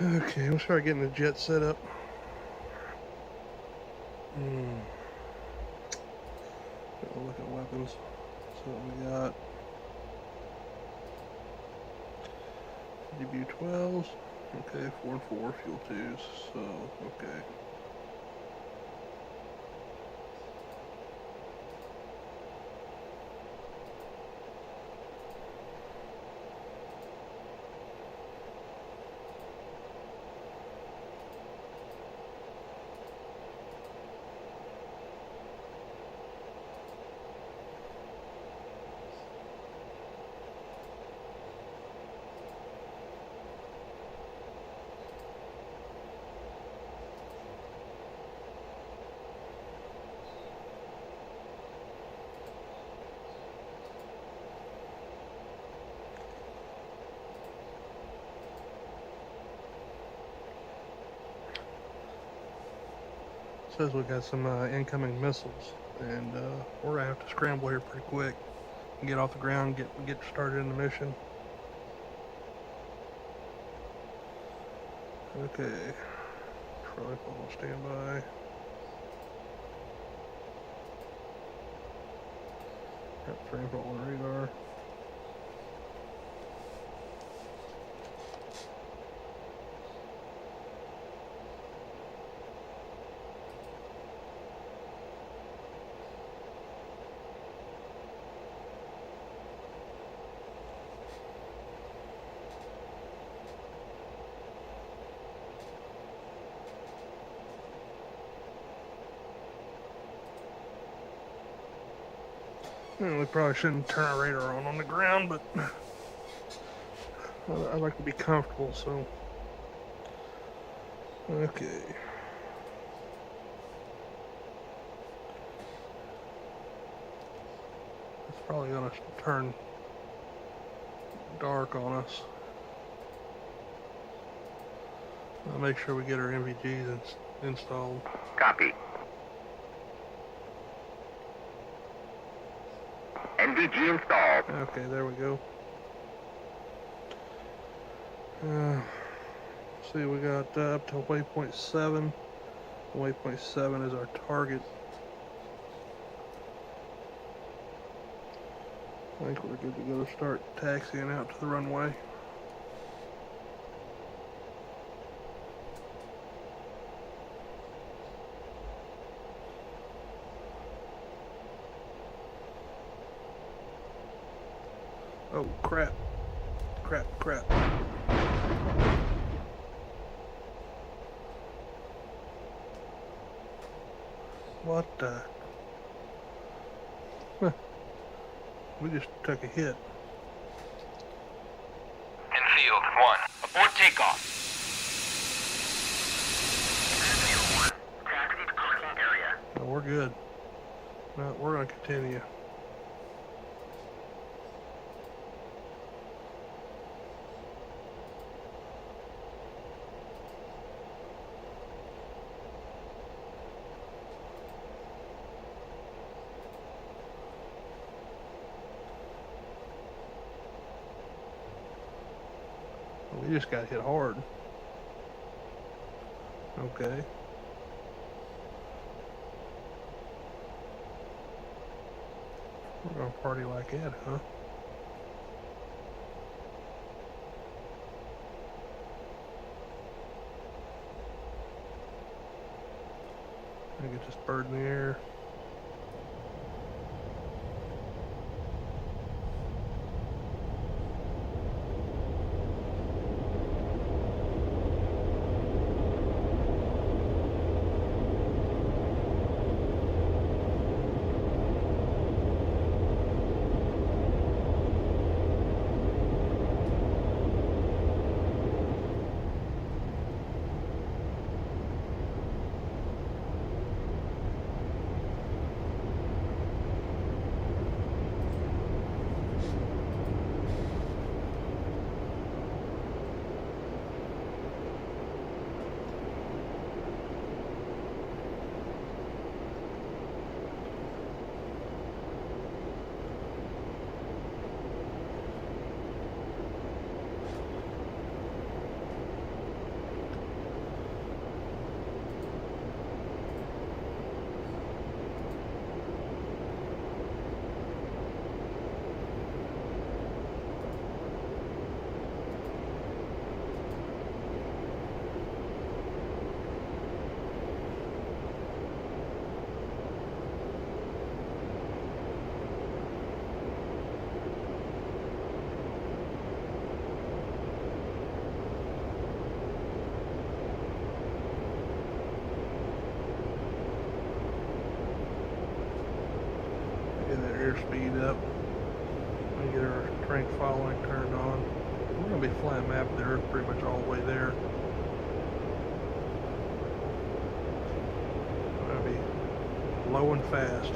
Okay, we'll start getting the jet set up. Look at weapons. So we got debut 12s. Okay, 4 and 4 fuel 2s. So okay. Says we got some incoming missiles, and we're gonna have to scramble here pretty quick and get off the ground, get started in the mission. Okay, tripod on standby. Got frame on radar. We probably shouldn't turn our radar on the ground, but I like to be comfortable, so. Okay. It's probably gonna turn dark on us. I'll make sure we get our MVGs installed. Copy. NVG installed. Okay, there we go. See, we got up to waypoint 7. Waypoint 7 is our target. I think we're good to go to start taxiing out to the runway. Oh, crap. Crap. What the? We just took a hit. In field 1. Abort takeoff. Field 1. Taxi to parking area. No, we're good. No, we're going to continue. We just got hit hard. Okay. We're gonna party like that, huh? I get this bird in the air. up and get our terrain following turned on. We're going to be flying map there pretty much all the way there. We're going to be low and fast.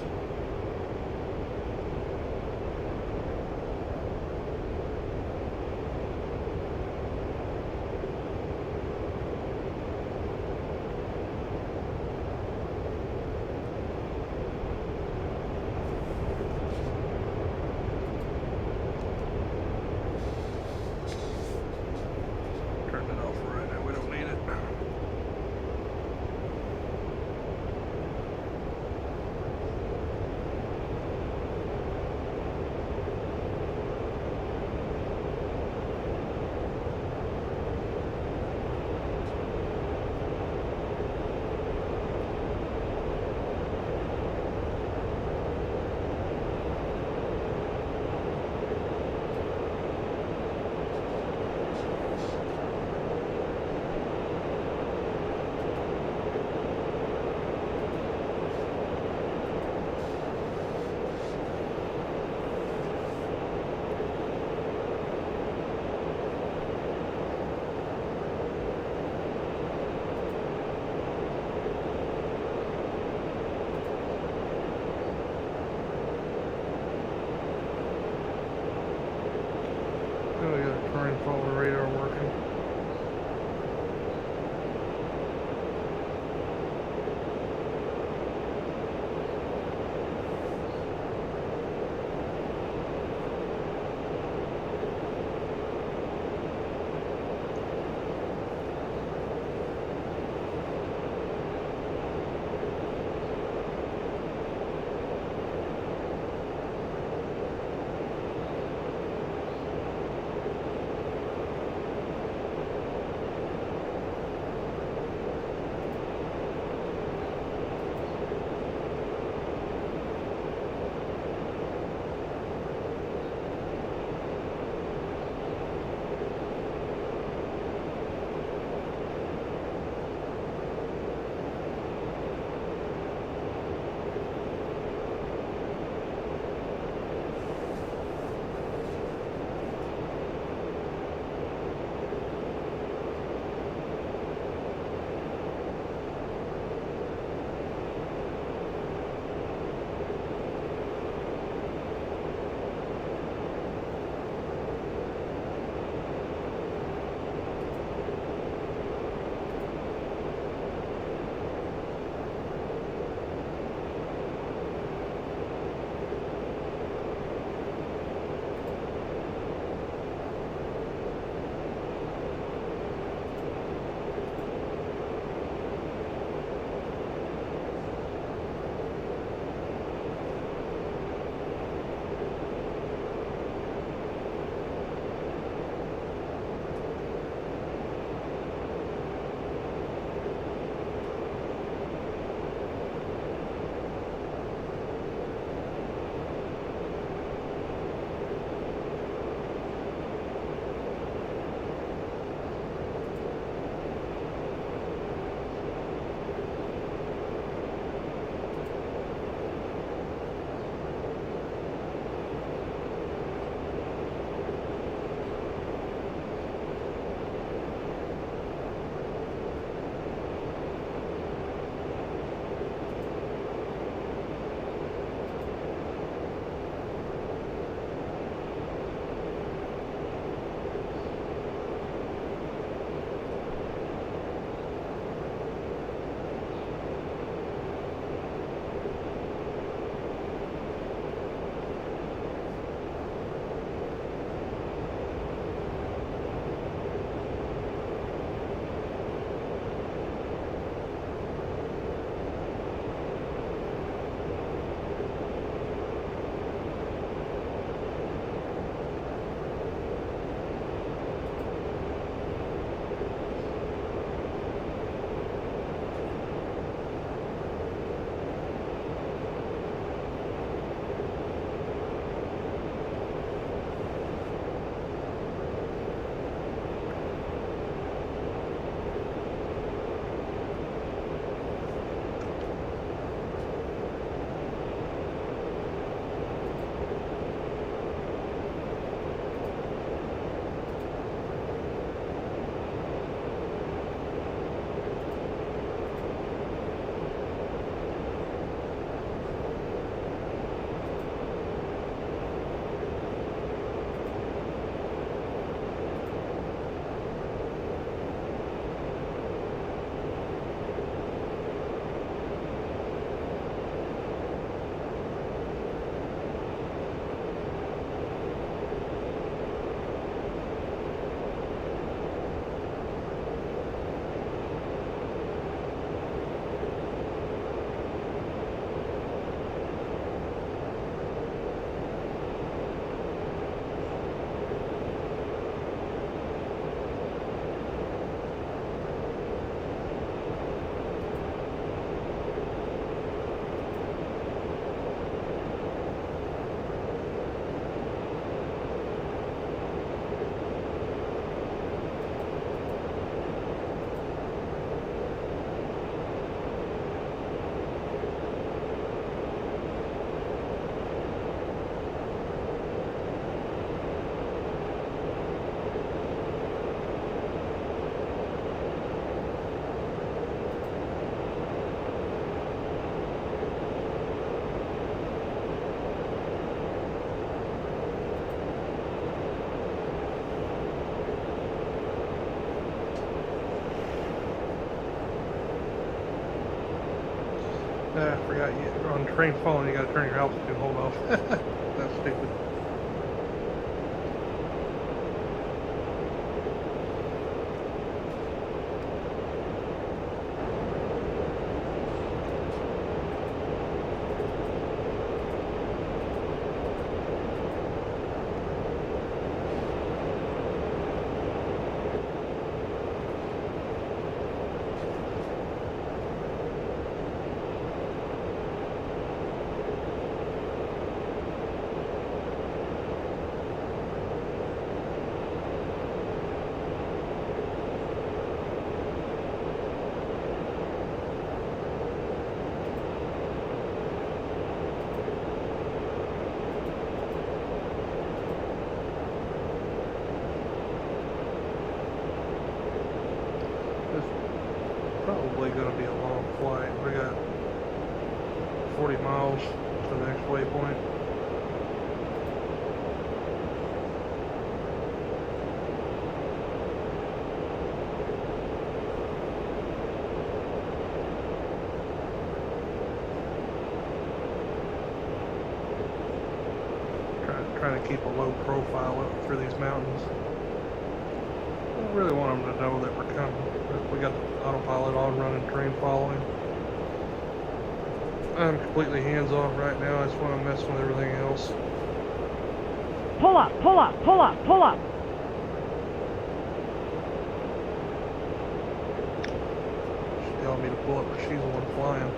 We got a terrain follower radar working. Forgot you on train falling. You got to turn your altitude hold off. That's stupid. Probably going to be a long flight. We got 40 miles to the next waypoint. Trying to keep a low profile up through these mountains. I don't really want them to know that we're coming. We got the autopilot on, running, train following. I'm completely hands-off right now. I just want to mess with everything else. Pull up, pull up, pull up, pull up. She's telling me to pull up, but she's the one flying.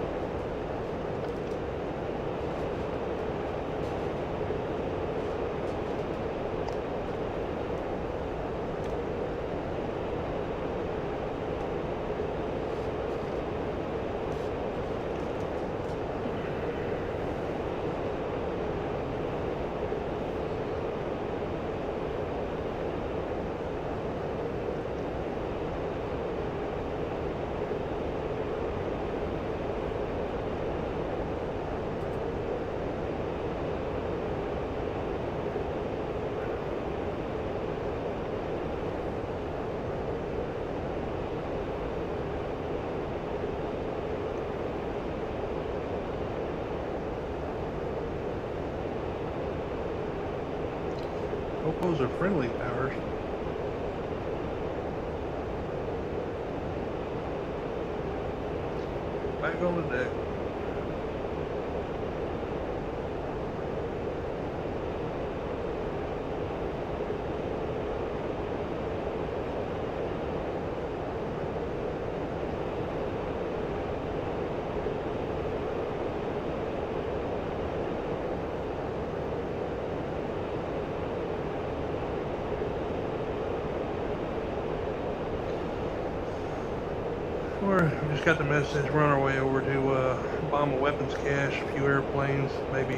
Hope those are friendly towers. Back on the deck. We just got the message. We're on our way over to bomb a weapons cache, a few airplanes, maybe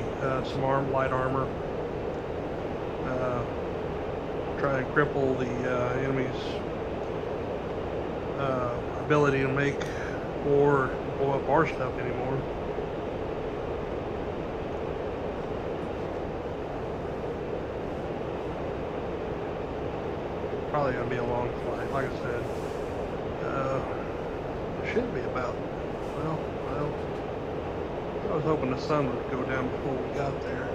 some light armor. Try and cripple the enemy's ability to make or blow up our stuff anymore. Probably gonna be a long flight, like I said. Should be about, well, I was hoping the sun would go down before we got there.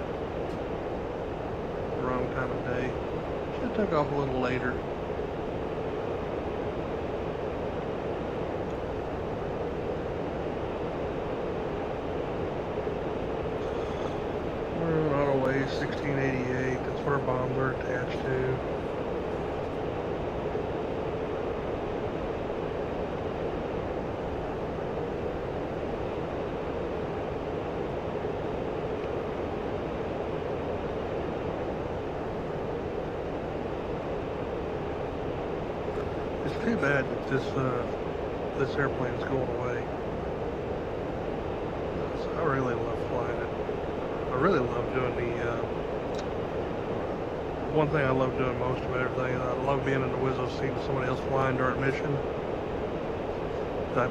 The wrong time of day. Should have took off a little later. We're on autoway 1688, that's where our bombs are attached to. It's too bad that this airplane's going away. I really love flying it. I really love doing the one thing I love doing most of everything. I love being in the Wizzo seat with somebody else flying during mission. The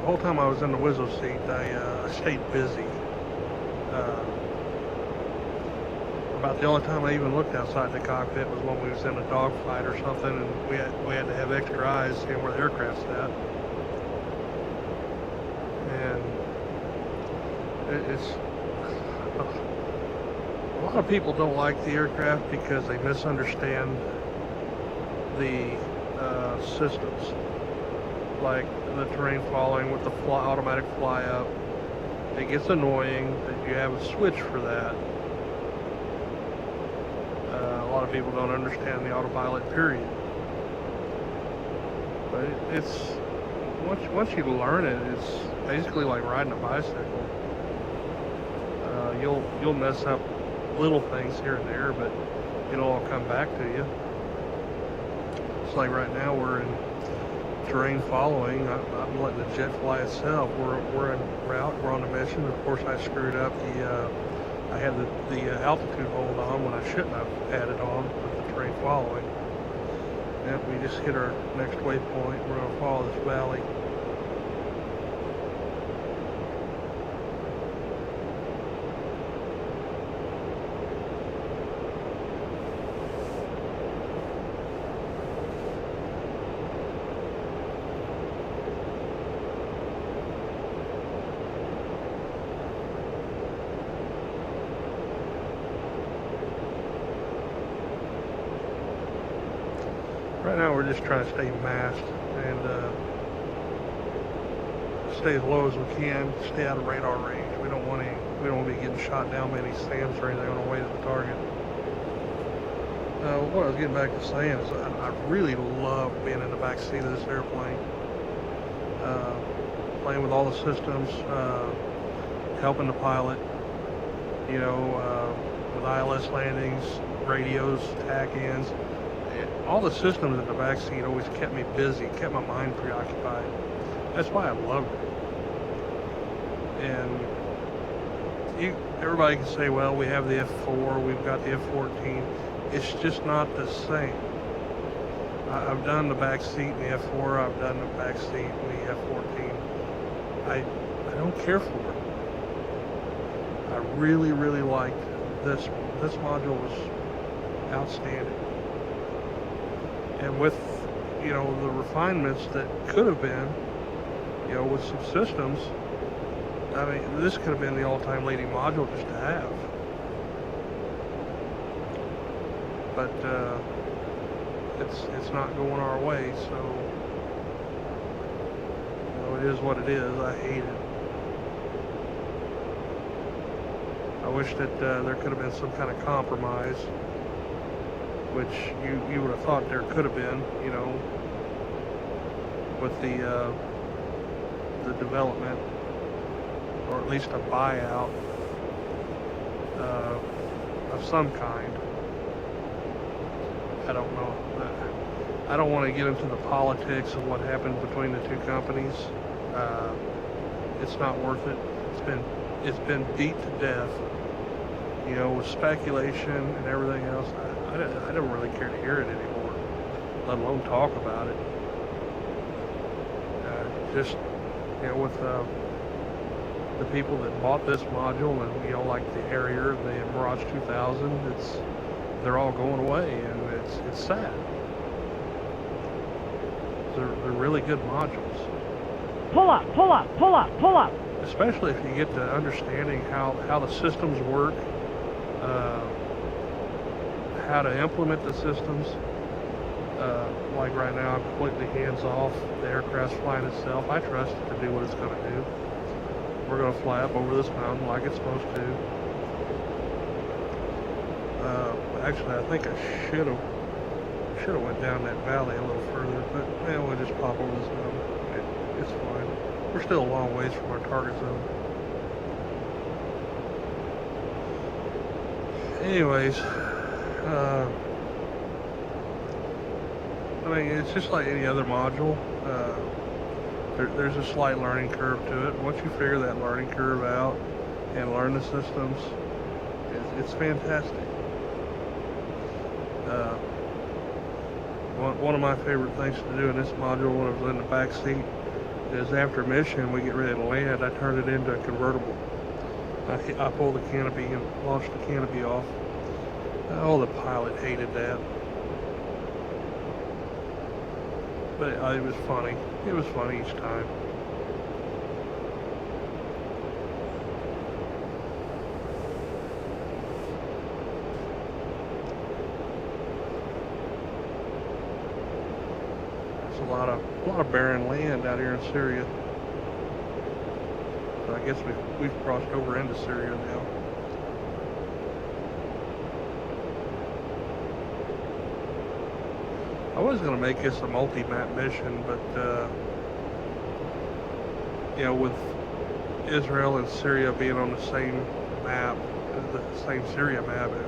whole time I was in the Wizzo seat, I stayed busy. About the only time I even looked outside the cockpit was when we was in a dogfight or something, and we had to have extra eyes seeing where the aircraft's at. And It's a lot of people don't like the aircraft because they misunderstand the systems, like the terrain following with the automatic fly up. It gets annoying that you have a switch for that. A lot of people don't understand the autopilot, period. But it's once you learn it, it's basically like riding a bicycle. You'll mess up little things here and there, but it'll all come back to you. It's like right now we're in terrain following. I'm letting the jet fly itself. We're en route. We're on a mission. Of course, I screwed up the. I had the altitude hold on when I shouldn't have had it on with the terrain following. Yep, we just hit our next waypoint. We're going to follow this valley. Right now we're just trying to stay masked and stay as low as we can, stay out of radar range. We don't want to be getting shot down by any SAMs or anything on the way to the target. What I was getting back to saying is I really love being in the back seat of this airplane, playing with all the systems, helping the pilot, you know, with ILS landings, radios, TAC-ins. All the systems in the back seat always kept me busy, kept my mind preoccupied. That's why I loved it. And everybody can say, well, we have the F4, we've got the F14. It's just not the same. I've done the back seat in the F4, I've done the back seat in the F14. I don't care for it. I really, really liked this. This module was outstanding. And with, you know, the refinements that could have been, you know, with some systems, I mean, this could have been the all-time leading module just to have. But it's not going our way, so you know, it is what it is. I hate it. I wish that there could have been some kind of compromise, which you would have thought there could have been, you know, with the development, or at least a buyout of some kind. I don't know. I don't want to get into the politics of what happened between the two companies. It's not worth it. It's been beat to death, you know, with speculation and everything else. I don't really care to hear it anymore, let alone talk about it. Just, you know, with the people that bought this module, and you know, like the Harrier, the Mirage 2000, they're all going away, and it's sad. They're really good modules. Pull up, pull up, pull up, pull up. Especially if you get to understanding how the systems work, how to implement the systems. Like right now, I'm completely hands-off. The aircraft's flying itself. I trust it to do what it's going to do. We're going to fly up over this mountain like it's supposed to. Actually, I think I should have went down that valley a little further, but man, we'll just pop over this mountain. It's fine. We're still a long ways from our target zone. Anyways, I mean, it's just like any other module. There's a slight learning curve to it. Once you figure that learning curve out and learn the systems, it's fantastic. One of my favorite things to do in this module when I was in the back seat is after mission, we get ready to land, I turn it into a convertible. I pull the canopy and launch the canopy off. Oh, the pilot hated that. But it was funny. It was funny each time. It's a lot of barren land out here in Syria. So I guess we've crossed over into Syria now. I was going to make this a multi-map mission, but you know, with Israel and Syria being on the same map, the same Syria map, it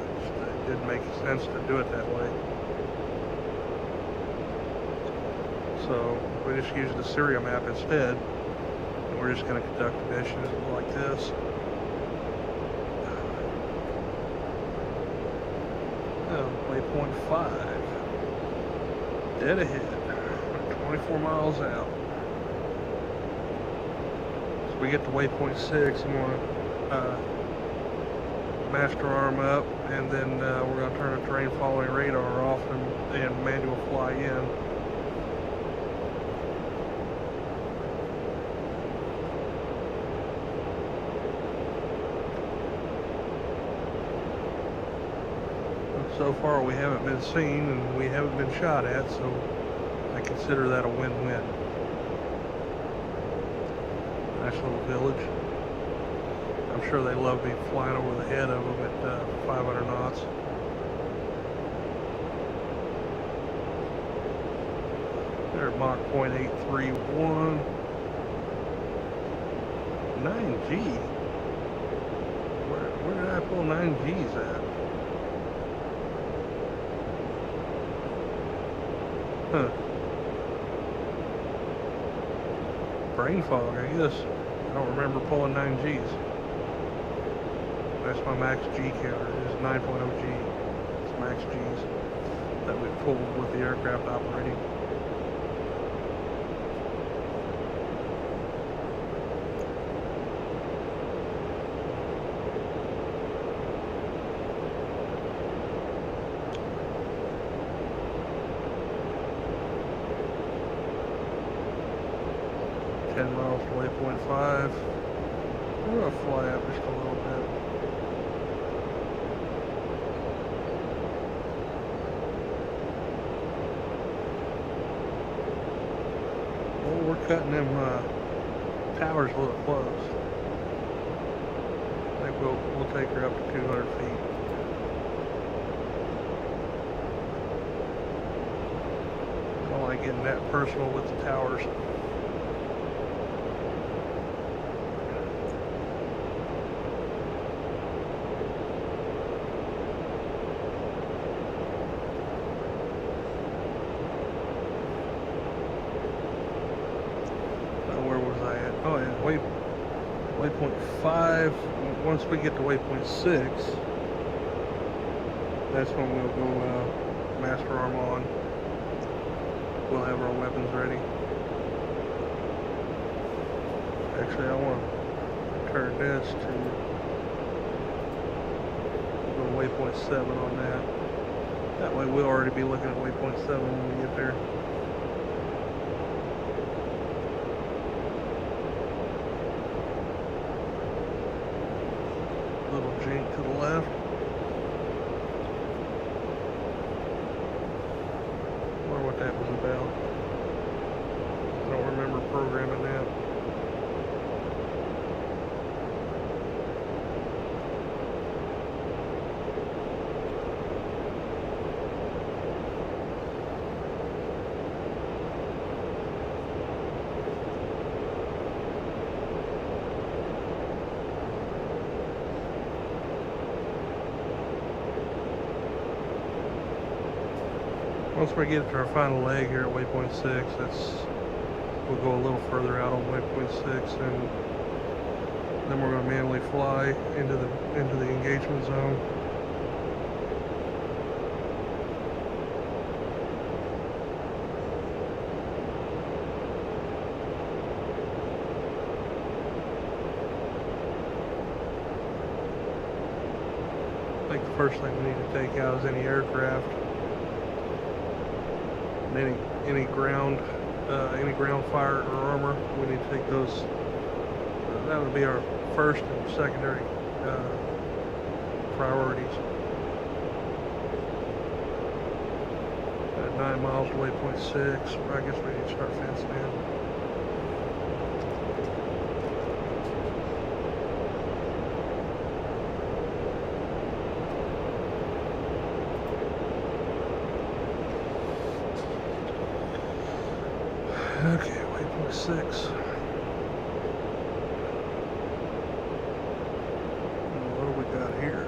didn't make sense to do it that way. So we just used the Syria map instead, and we're just going to conduct missions like this. Waypoint 5. Dead ahead, 24 miles out. So we get to waypoint 6 and want to master arm up, and then we're going to turn the terrain following radar off and manual fly in. So far we haven't been seen and we haven't been shot at, so I consider that a win-win. Nice little village. I'm sure they love me flying over the head of them at 500 knots. They're at Mach 0.831. 9G? Where did I pull 9Gs at? Huh. Brain fog, I guess. I don't remember pulling 9Gs. That's my max G counter. It is 9.0 G. It's max Gs that we pulled with the aircraft operating. Miles to waypoint 5. We're going to fly up just a little bit. Well, we're cutting them towers a little close. I think we'll take her up to 200 feet. I don't like getting that personal with the towers. Waypoint 5. Once we get to waypoint 6, that's when we'll go master arm on. We'll have our weapons ready. Actually, I want to turn this to go to waypoint 7 on that. That way we'll already be looking at waypoint 7 when we get there. Little jink to the left. Wonder what that was about. I don't remember programming that. Once we get to our final leg here at waypoint 6, we'll go a little further out on waypoint 6, and then we're going to manually fly into the engagement zone. I think the first thing we need to take out is any aircraft. Any ground fire or armor, we need to take those. That would be our first and secondary priorities. 9 miles to waypoint 6. I guess we need to start fencing in. Okay, waypoint 6. What do we got here?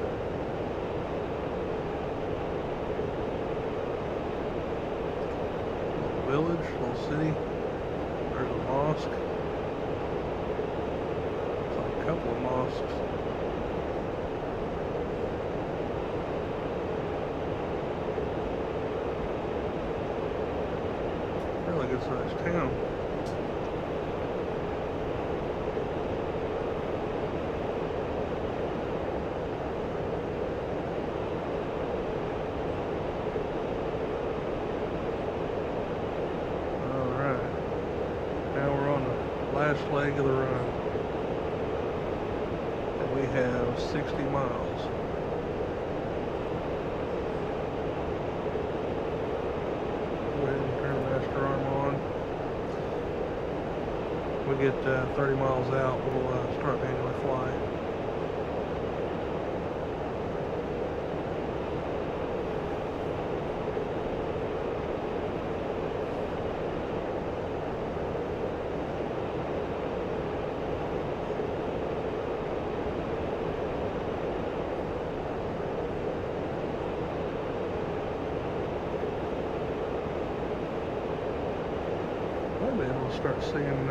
Village, little city. There's a mosque. Saw a couple of mosques. Really good sized town. Last leg of the run, and we have 60 miles. Go ahead and turn the master arm on. When we get 30 miles out, we'll start manually flying. Maybe we'll start seeing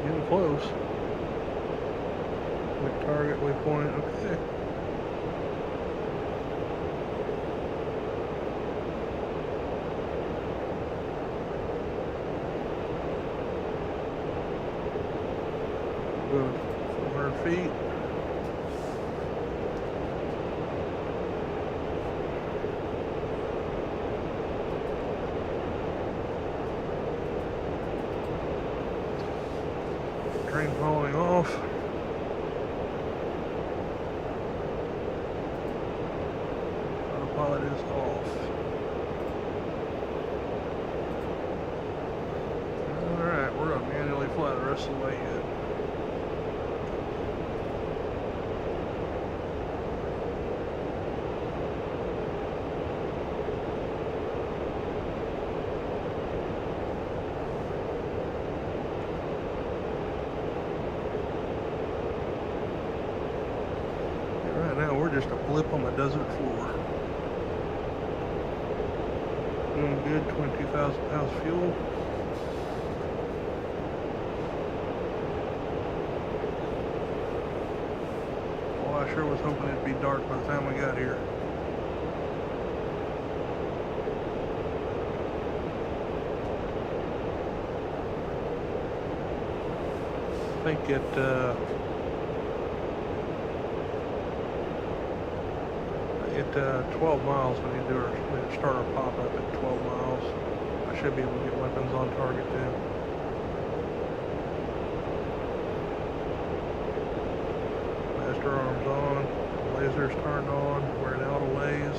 getting close. Target waypoint, okay. Good. 400 feet. Train falling off. Autopilot is off. Alright, we're gonna manually fly the rest of the way yet. Now we're just a blip on the desert floor. Doing good, 22,000 pounds of fuel. Well, I sure was hoping it'd be dark by the time we got here. I think at 12 miles we need to start our pop up at 12 miles. I should be able to get weapons on target then. Master arms on, lasers turned on, we're in auto lays.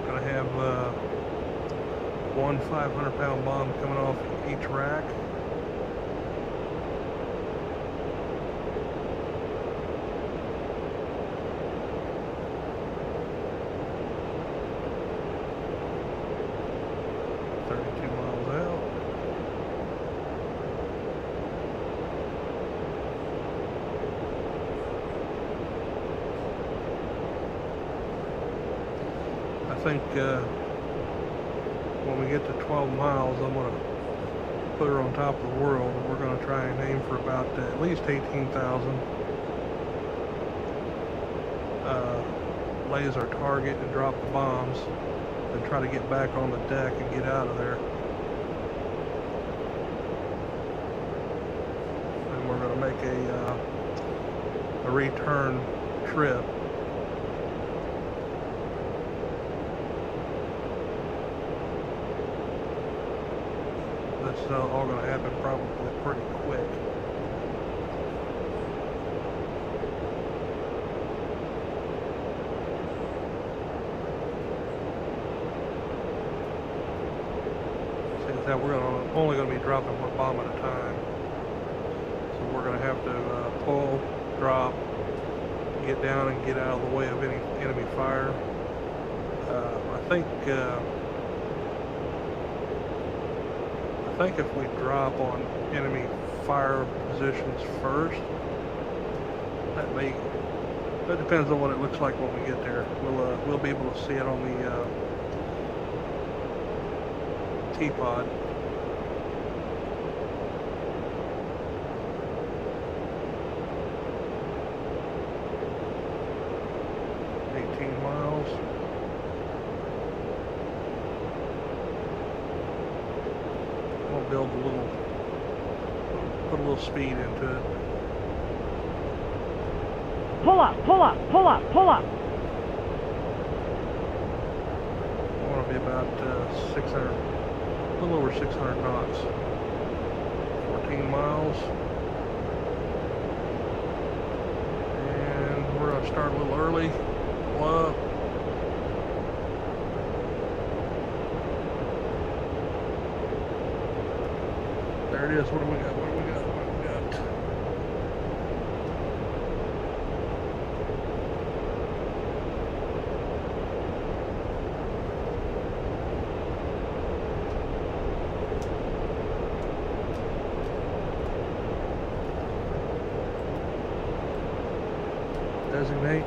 Gonna have one 500-pound bomb coming off each rack. I think when we get to 12 miles, I'm going to put her on top of the world, and we're going to try and aim for about at least 18,000. Lays our target and drop the bombs, and try to get back on the deck and get out of there. going to make a return trip. That's all going to happen probably pretty quick. See that we're only going to be dropping one bomb at a time, so we're going to have to pull, drop, get down, and get out of the way of any enemy fire. I think if we drop on enemy fire positions first, that depends on what it looks like when we get there. We'll be able to see it on the T-pod. Build put a little speed into it. Pull up, pull up, pull up, pull up. I want to be about 600, a little over 600 knots. 14 miles. And we're going to start a little early. Pull up. There it is. What do we got? What do we got? What do we got? Designate.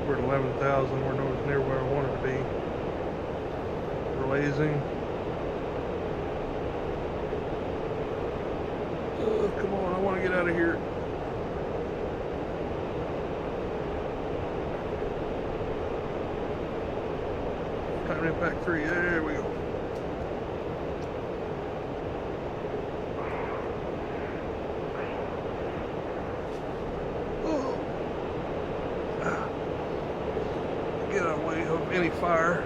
We're at 11,000. We're nowhere near where I wanted to be. We're lasing. Oh, come on, I want to get out of here. Time impact 3. There we go. Get away of any fire.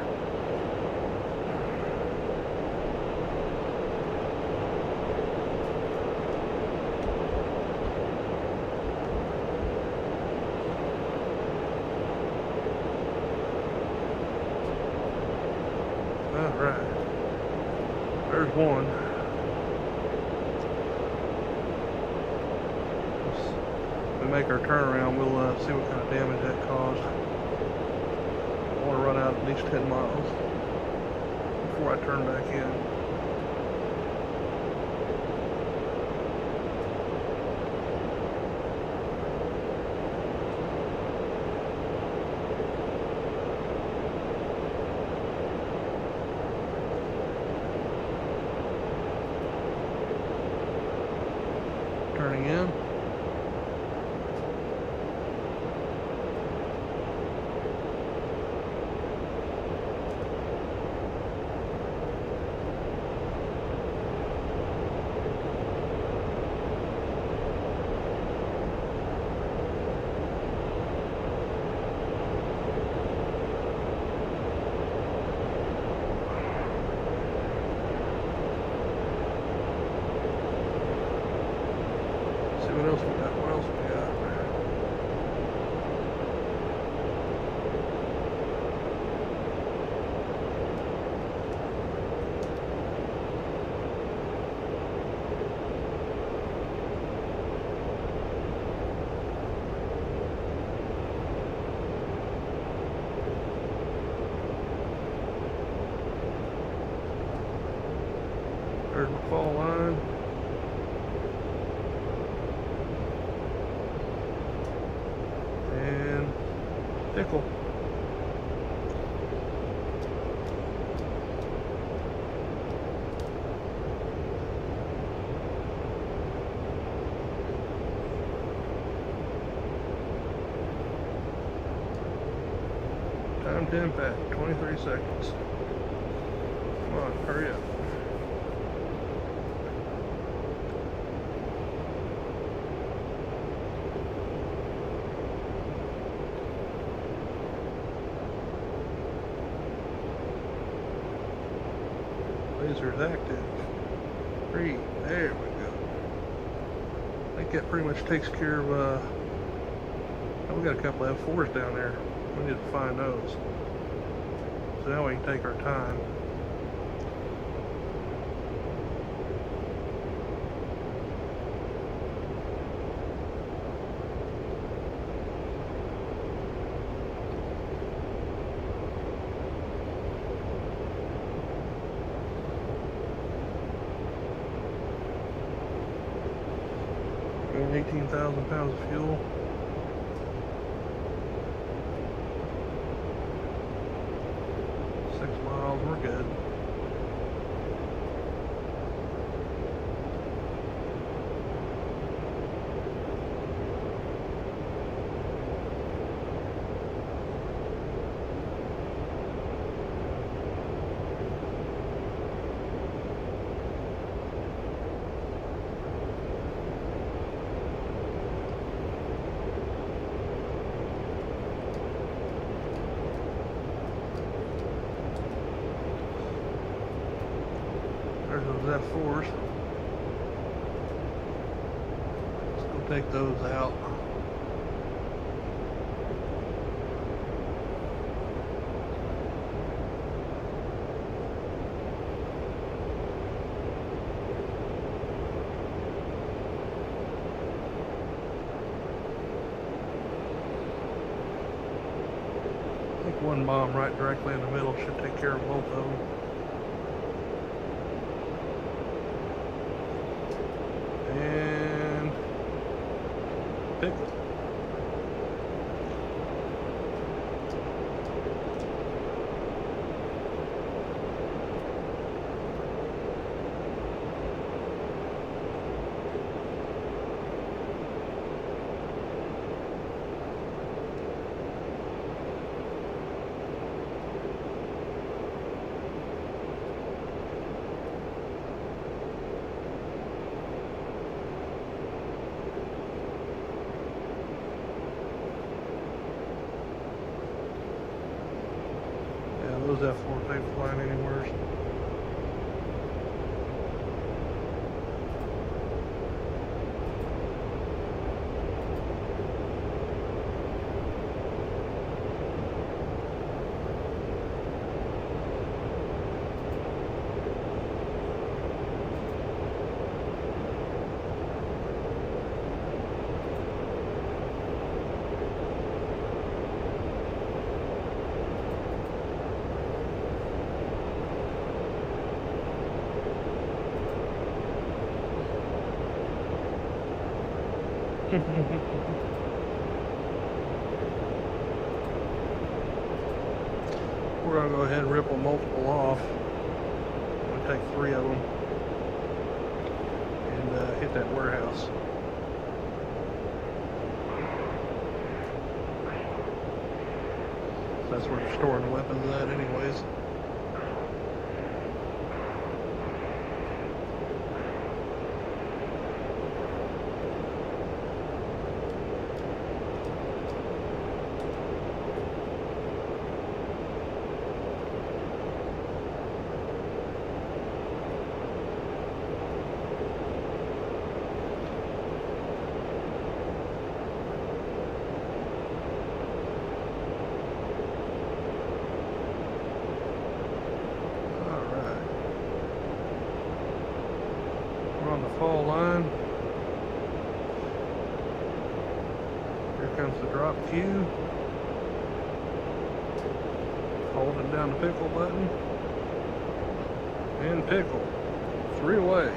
All right, there's one. When we make our turnaround, we'll see what kind of damage that caused. I want to run out at least 10 miles before I turn back in. Turning in. What else we got? What else we got? fall line. And pickle. Time to impact, 23 seconds. Come on, hurry up. Laser's active. 3, there we go. I think that pretty much takes care of, oh, we got a couple of F4s down there. We need to find those. So now we can take our time. Going 18,000 pounds of fuel. We're good. There's those F4s. Let's go take those out. I think one bomb right directly in the middle should take care of both of them. And pickle. Those F4s ain't flying anywhere. We're going to go ahead and ripple multiple off. I'm going to take 3 of them and hit that warehouse. That's where they're storing the weapons at anyways. On the fall line. Here comes the drop cue. Holding down the pickle button. And pickle. 3 away.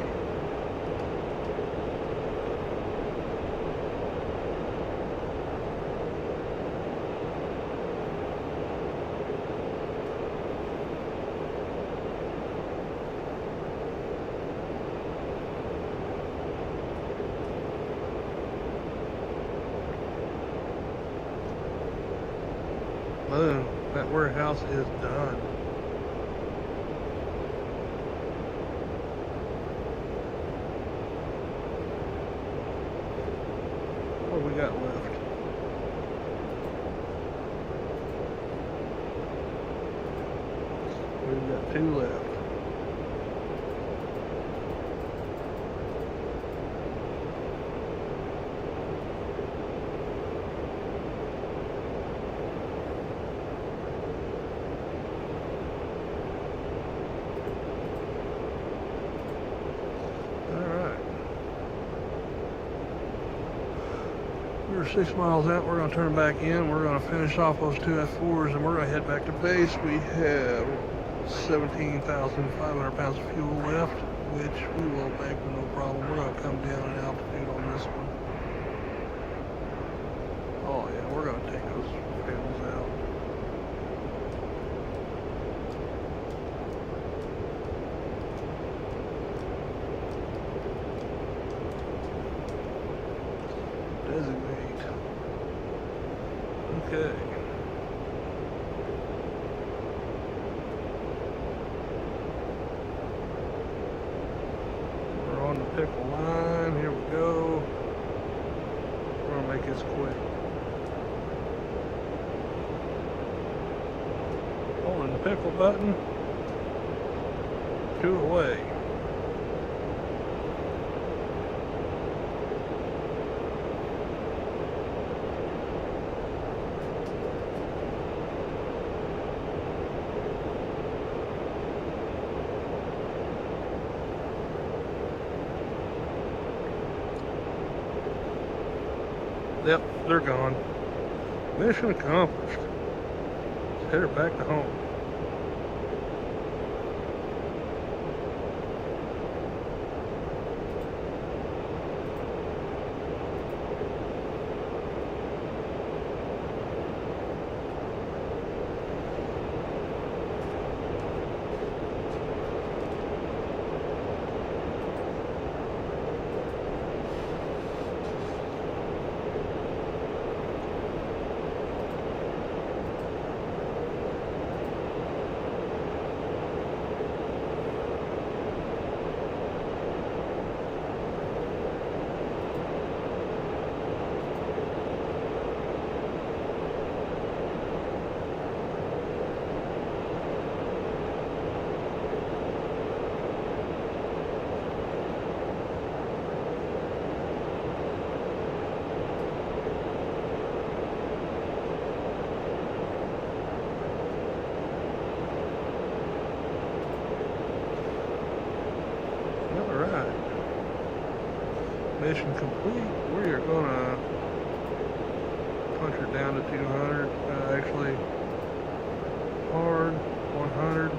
Boom, that warehouse is done. What we got left? We've got 2 left. We're 6 miles out. We're going to turn back in. We're going to finish off those 2 F4s and we're going to head back to base. We have 17,500 pounds of fuel left, which we will make with no problem. We're going to come down in altitude on this one. Oh yeah, we're going to take those panels out. Designate. Okay. We're on the pickle line. Here we go. We're gonna make this quick. Holding the pickle button. 2 away. Yep, they're gone. Mission accomplished. Let's head her back to home. Mission complete. We are gonna punch her down to 200. Actually, hard 100.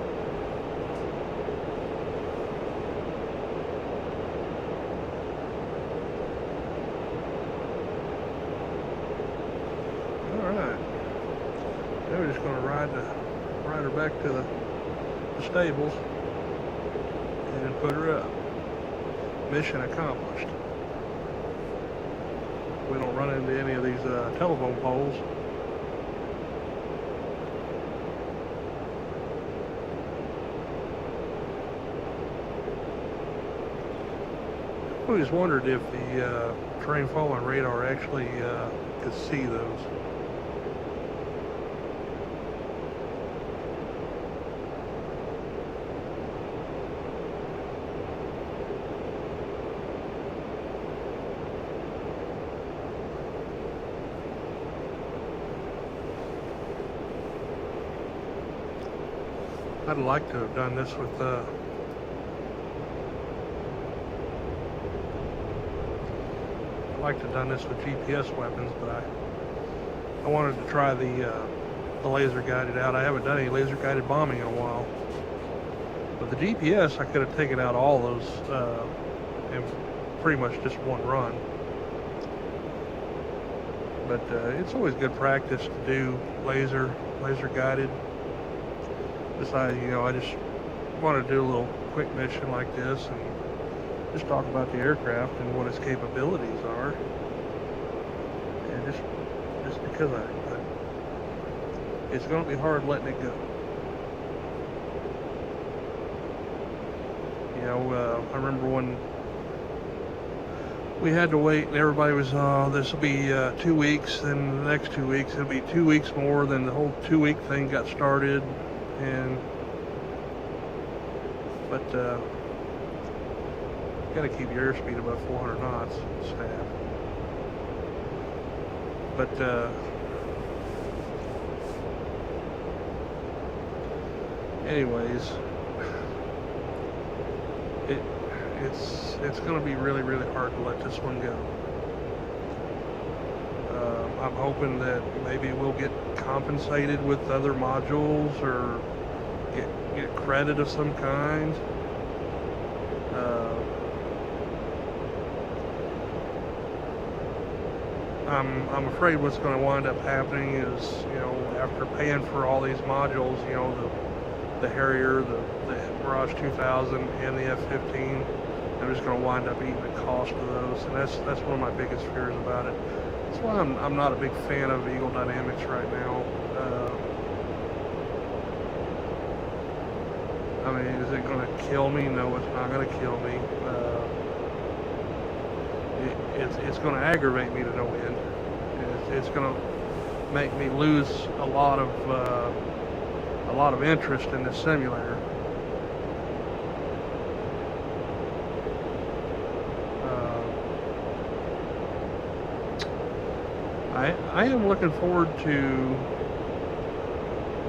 All right. Now we're just gonna ride her back to the stables and put her up. Mission accomplished. We don't run into any of these telephone poles. I always wondered if the terrain following radar actually could see those. I'd like to have done this with I'd like to have done this with GPS weapons, but I wanted to try the laser guided out. I haven't done any laser guided bombing in a while. With the GPS, I could have taken out all those in pretty much just one run. But it's always good practice to do laser guided. Besides, you know, I just want to do a little quick mission like this and just talk about the aircraft and what its capabilities are. And just because it's going to be hard letting it go. You know, I remember when we had to wait and everybody was, this will be 2 weeks, then the next 2 weeks, it'll be 2 weeks more, then the whole 2 week thing got started, but got to keep your airspeed above 400 knots, staff. But anyways, it's going to be really hard to let this one go. I'm hoping that maybe we'll get compensated with other modules or get credit of some kind. I'm afraid what's going to wind up happening is, you know, after paying for all these modules, you know, the Harrier, the Mirage 2000, and the F-15, I'm just going to wind up eating the cost of those, and that's one of my biggest fears about it. That's why I'm not a big fan of Eagle Dynamics right now. I mean, is it going to kill me? No, it's not going to kill me. It's going to aggravate me to no end. It's going to make me lose a lot of interest in this simulator. I am looking forward to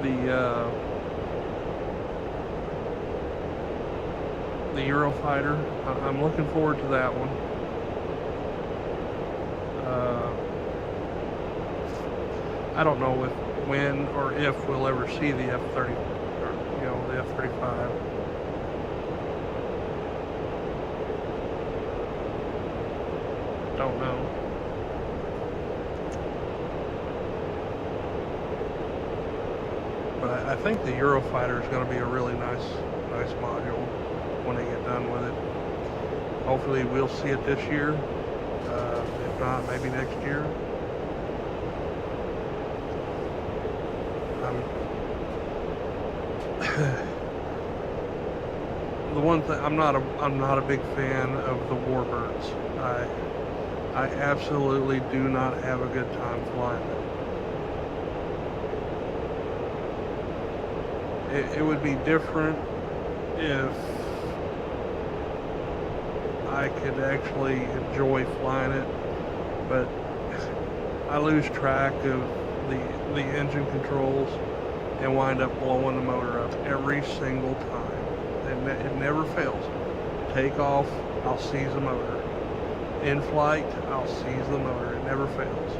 the Eurofighter. I'm looking forward to that one. I don't know when or if we'll ever see the F-30, or, you know, the F-35. Don't know. But I think the Eurofighter is going to be a really nice module when they get done with it. Hopefully we'll see it this year. If not, maybe next year. The one thing, I'm not a big fan of the Warbirds. I absolutely do not have a good time flying them. It would be different if I could actually enjoy flying it, but I lose track of the engine controls and wind up blowing the motor up every single time. It never fails. Takeoff, I'll seize the motor. In flight, I'll seize the motor. It never fails.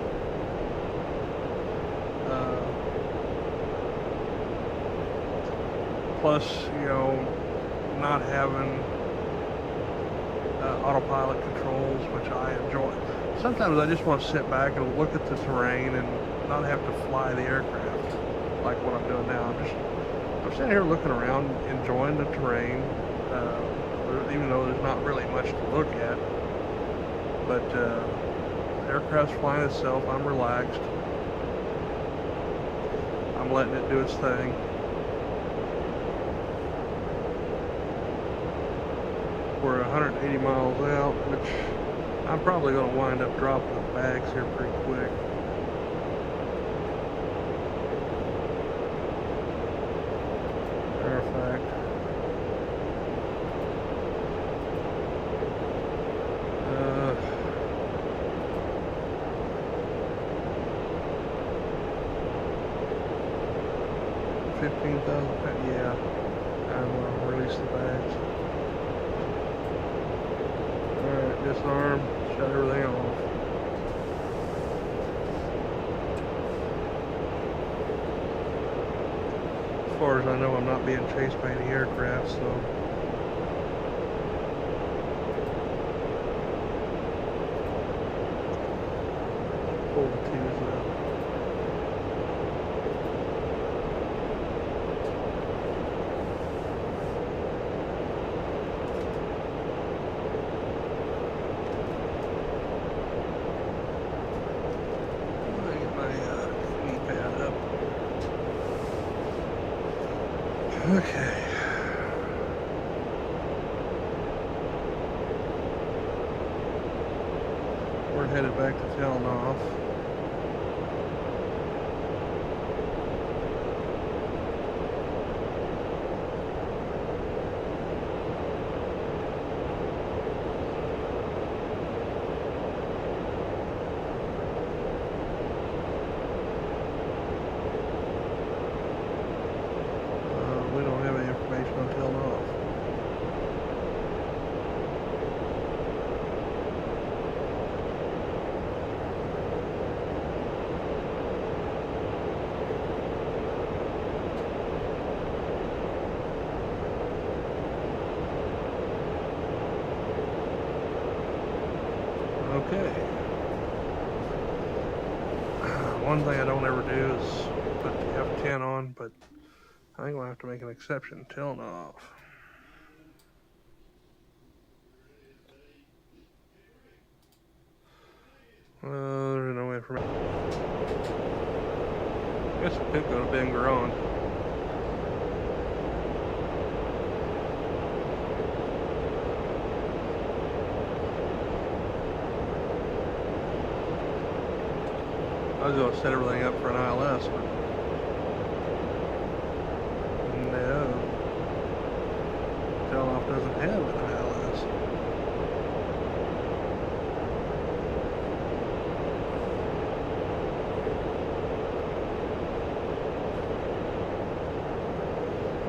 Plus, you know, not having autopilot controls, which I enjoy. Sometimes I just want to sit back and look at the terrain and not have to fly the aircraft like what I'm doing now. I'm sitting here looking around, enjoying the terrain, even though there's not really much to look at. But the aircraft's flying itself. I'm relaxed. I'm letting it do its thing. We're 180 miles out, which I'm probably going to wind up dropping the bags here pretty quick. Matter of fact, $15,000. Yeah, I'm going to release the bags. Alright, disarm, shut everything off. far as I know, I'm not being chased by any aircraft, so. Pull the twos up. Okay. We're headed back to tailing off. We don't have any information on tailing off. Okay. One thing I don't ever do is put the F10 on, but I think we'll have to make an exception. Tailing off. There's no information. I guess we could go to Ben Garon. I was going to set everything up for an ILS, but no. Tailing off doesn't have an ILS.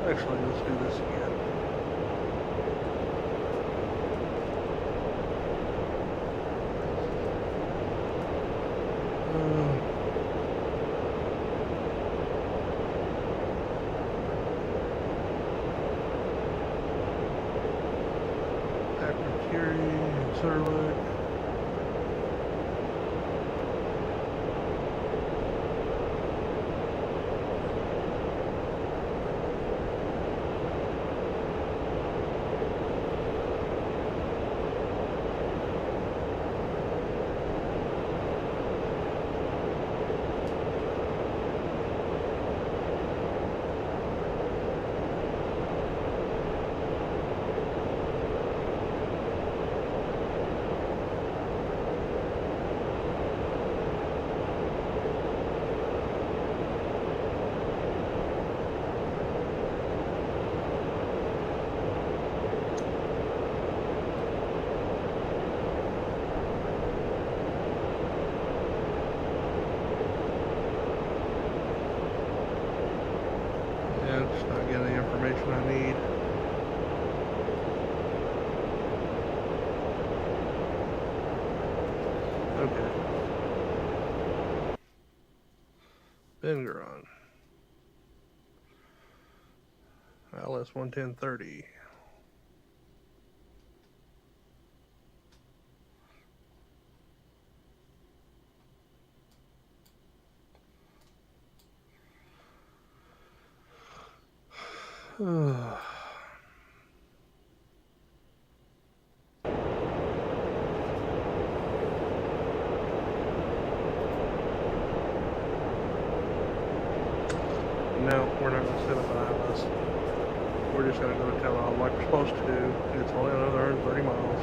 Actually, let's do this again. Surlook. Just not getting the information I need. Okay. Ben Garon. ILS 11030. No, we're not going to set up an ILS. We're just going to go to town hall like we're supposed to do. It's only another 130 miles.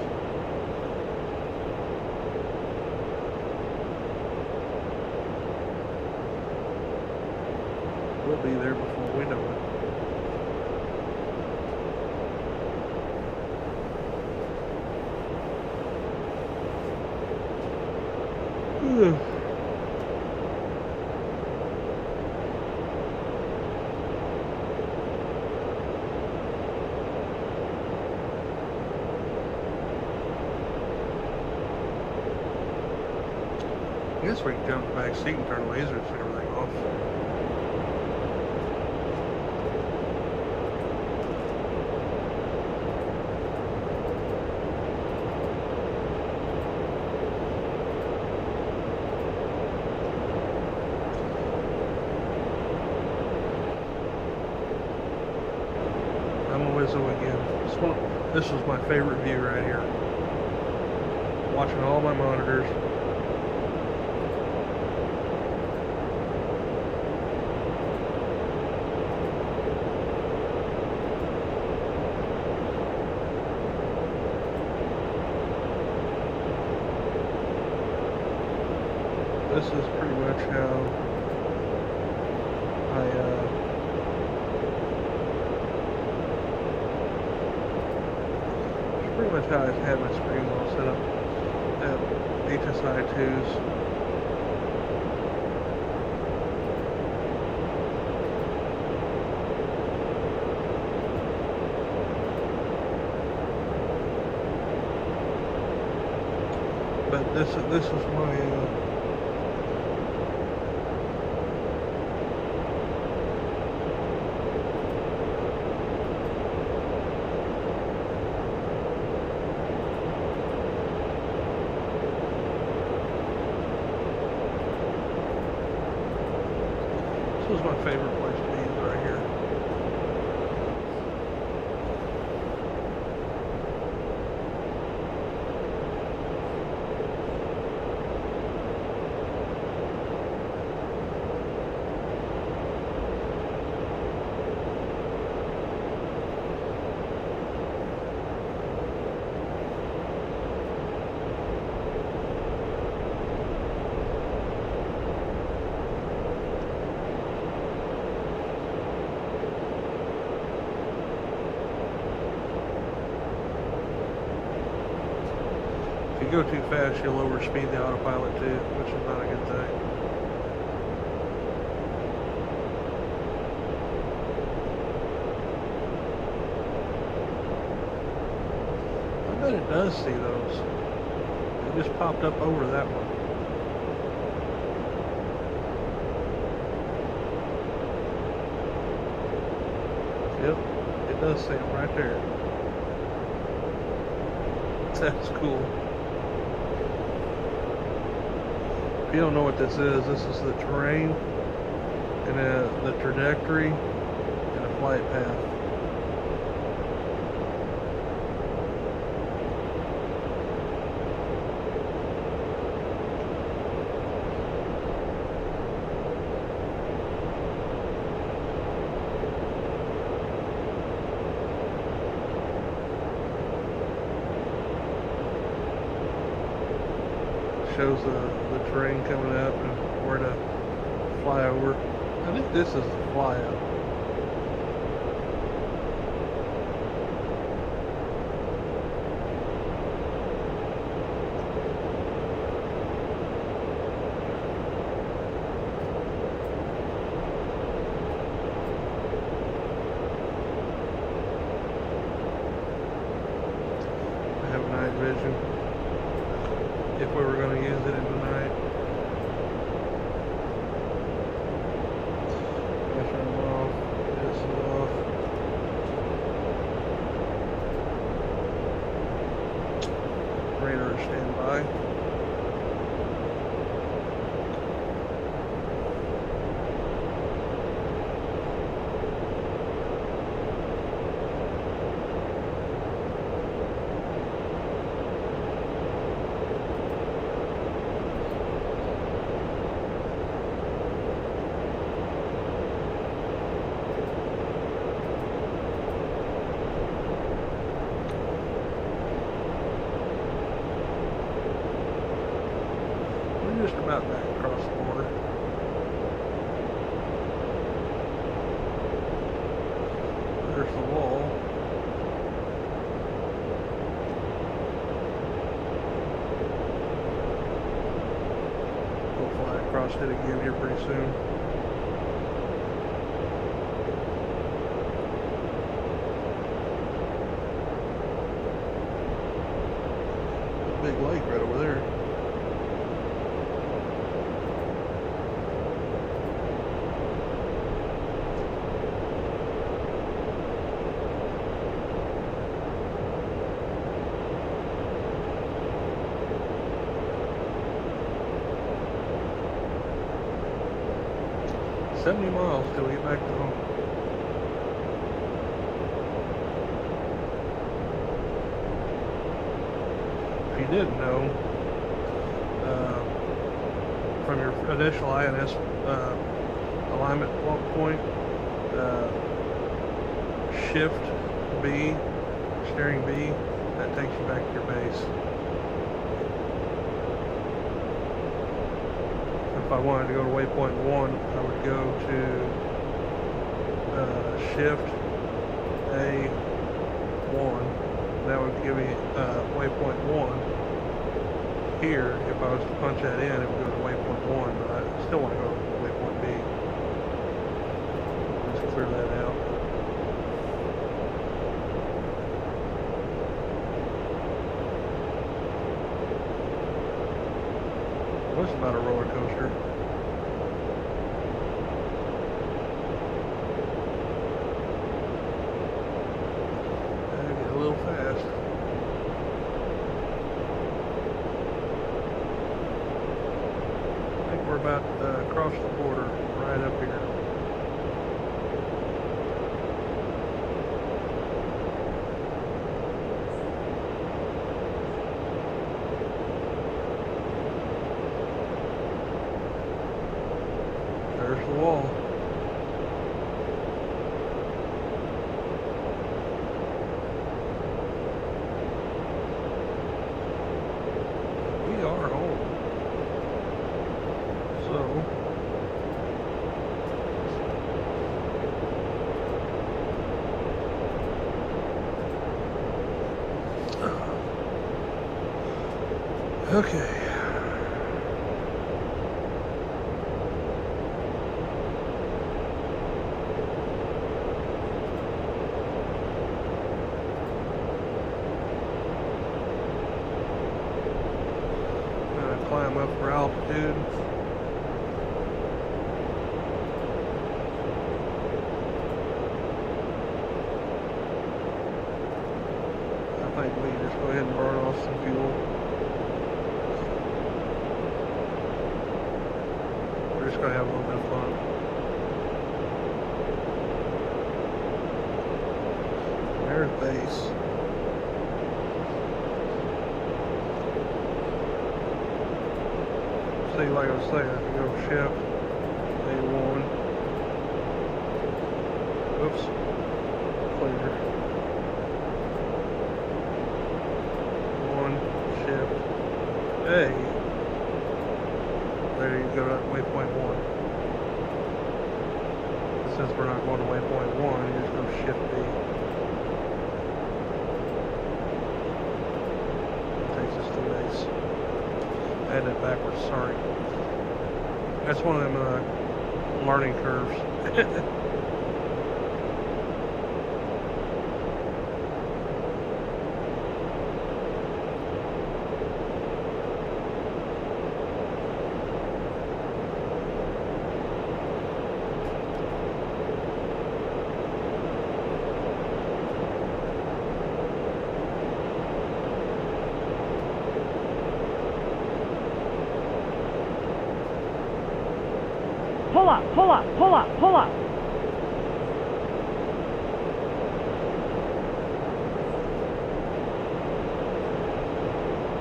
We'll be there before we know it. I guess we can jump in the back seat and turn lasers and everything off. so again, this was my favorite view right here. Watching all my monitors. This is pretty much how pretty much how I had my screen all set up at HSI 2s. But this is my this was my favorite place to be, is right here. If you go too fast, you'll overspeed the autopilot too, which is not a good thing. I bet it does see those. It just popped up over that one. Yep, it does see them right there. That's cool. If you don't know what this is the terrain and the trajectory and a flight path. Shows the terrain coming up and where to fly over. I think this is the fly up. I have night vision. If we were going to use it in the night. Pressure them off. This is off. Radar standby. Just about back across the border. There's the wall. We'll fly across it again here pretty soon. Big lake right over there. $70 miles till we get back to home. didn't know, from your initial INS alignment point, shift B, steering B, that takes you back to your base. If I wanted to go to waypoint 1, I would go to shift A1. That would give me waypoint 1. Here, if I was to punch that in, it would go to waypoint 1, but I still want to go to waypoint B. Just clear that out. What's about a roller coaster? I get a little fast. I think we're about across the border, right up here. There's the wall. We are home. So, okay. Climb up for altitude. I think we just go ahead and burn off some fuel. We're just going to have a little bit of fun. There's base. See, like I was saying, I can go shift A1. Oops. Clear. 1, shift A. There you go to waypoint 1. Since we're not going to waypoint 1, you just go shift B. Takes us to base. I had that backwards, sorry. That's one of them learning curves. Pull up, pull up, pull up, pull up.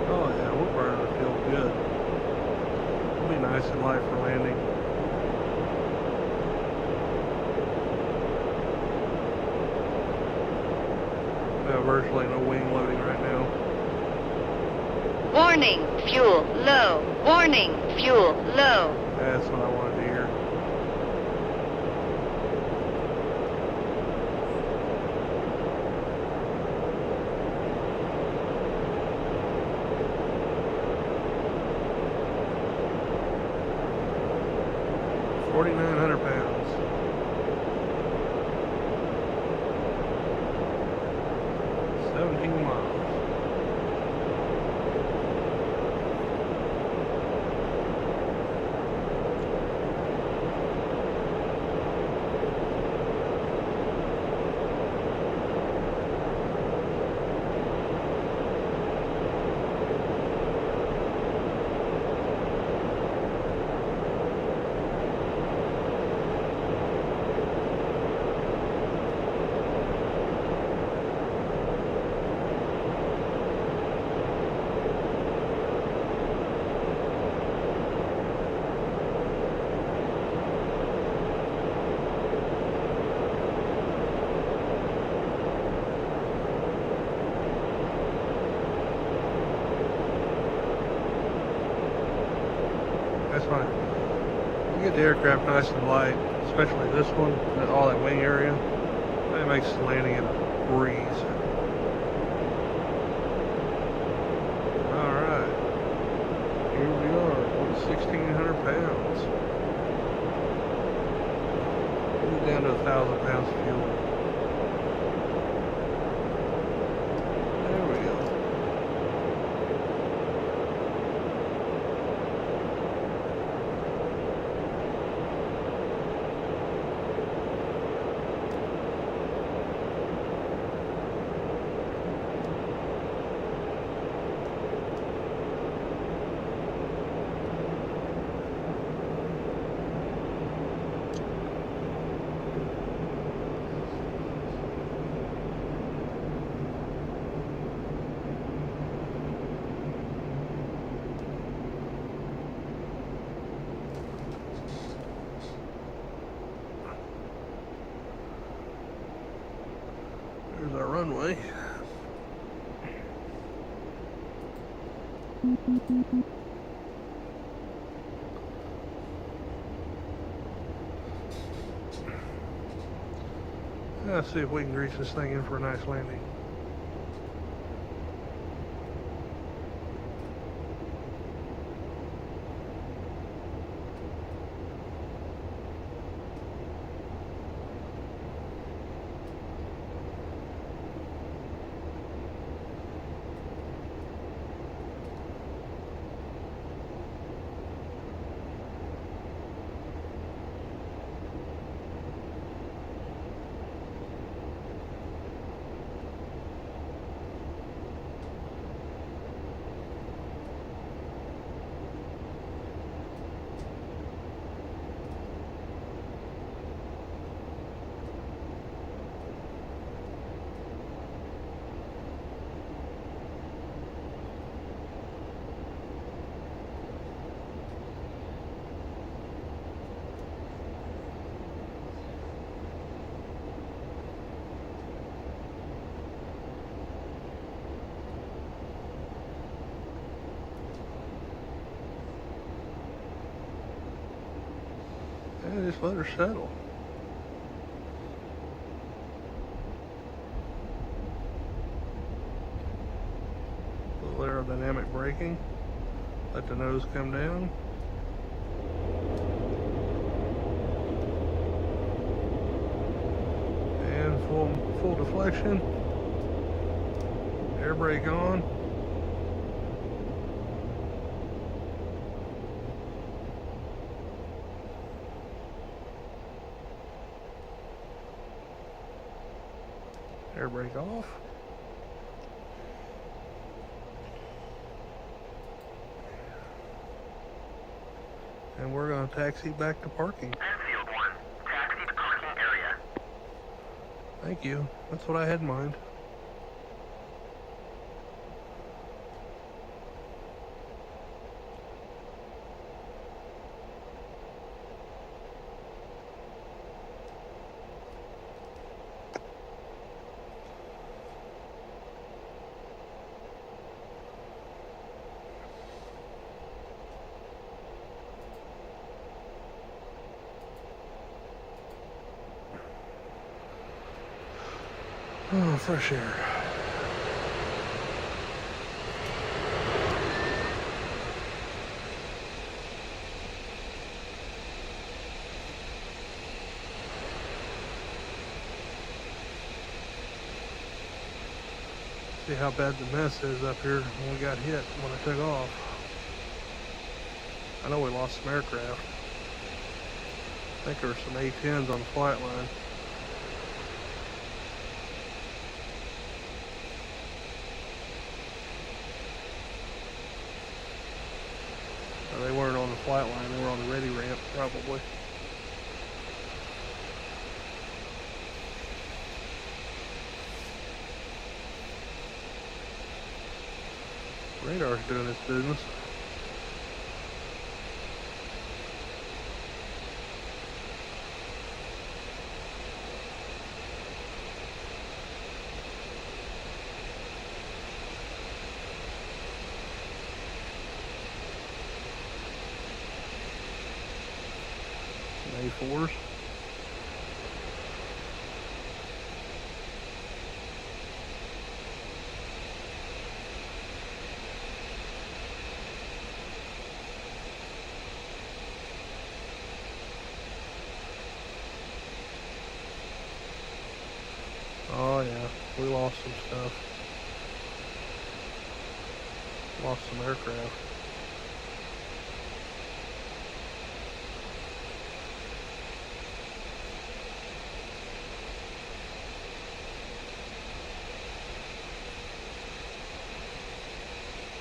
Oh yeah, we're burning the fuel good. It'll be nice and light for landing. We have virtually no wing loading right now. Warning, fuel low. Warning, fuel low. That's what I wanted to hear. £4,900. 17 miles. fine. You get the aircraft nice and light, especially this one, all that wing area. It makes landing a breeze. Alright. Here we are, 1,600 pounds. We're down to 1,000 pounds of fuel. There we go. There's our runway. Let's see if we can grease this thing in for a nice landing. And just let her settle. A little aerodynamic braking. Let the nose come down. And full deflection. Air brake on. Air brake off. And we're going to taxi back to parking. Enfield 1, taxi to parking area. Thank you. That's what I had in mind. Oh, fresh air. See how bad the mess is up here when we got hit when I took off. I know we lost some aircraft. I think there were some A-10s on the flight line. They weren't on the flight line, they were on the ready ramp, probably. Radar's doing its business. 4s. Oh yeah, we lost some stuff. Lost some aircraft.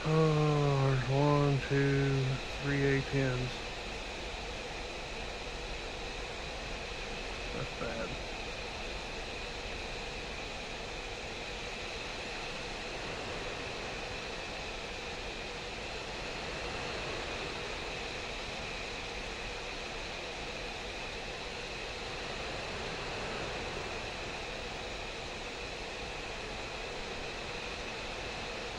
Oh, there's 1, 2, 3 A-10s. That's bad.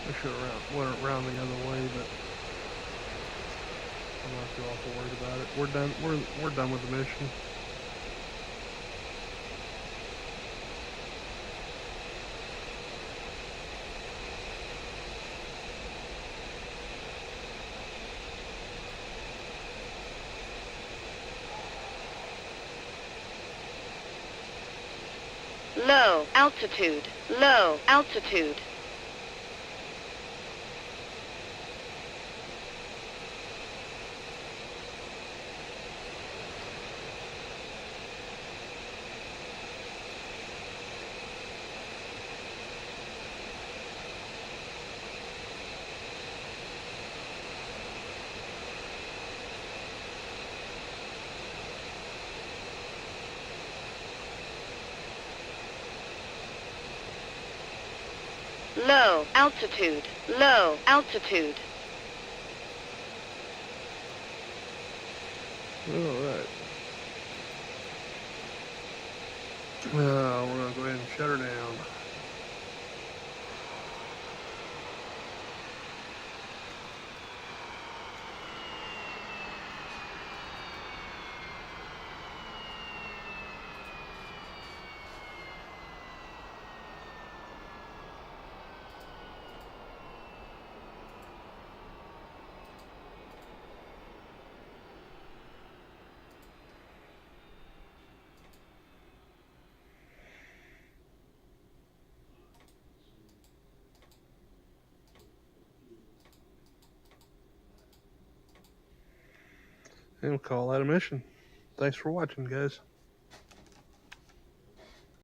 I should have went around the other way, but I'm not too awful worried about it. We're done. We're done with the mission. Low altitude. Low altitude. Low altitude. Low altitude. Alright. We're going to go ahead and shut her down. And we'll call that a mission. Thanks for watching, guys.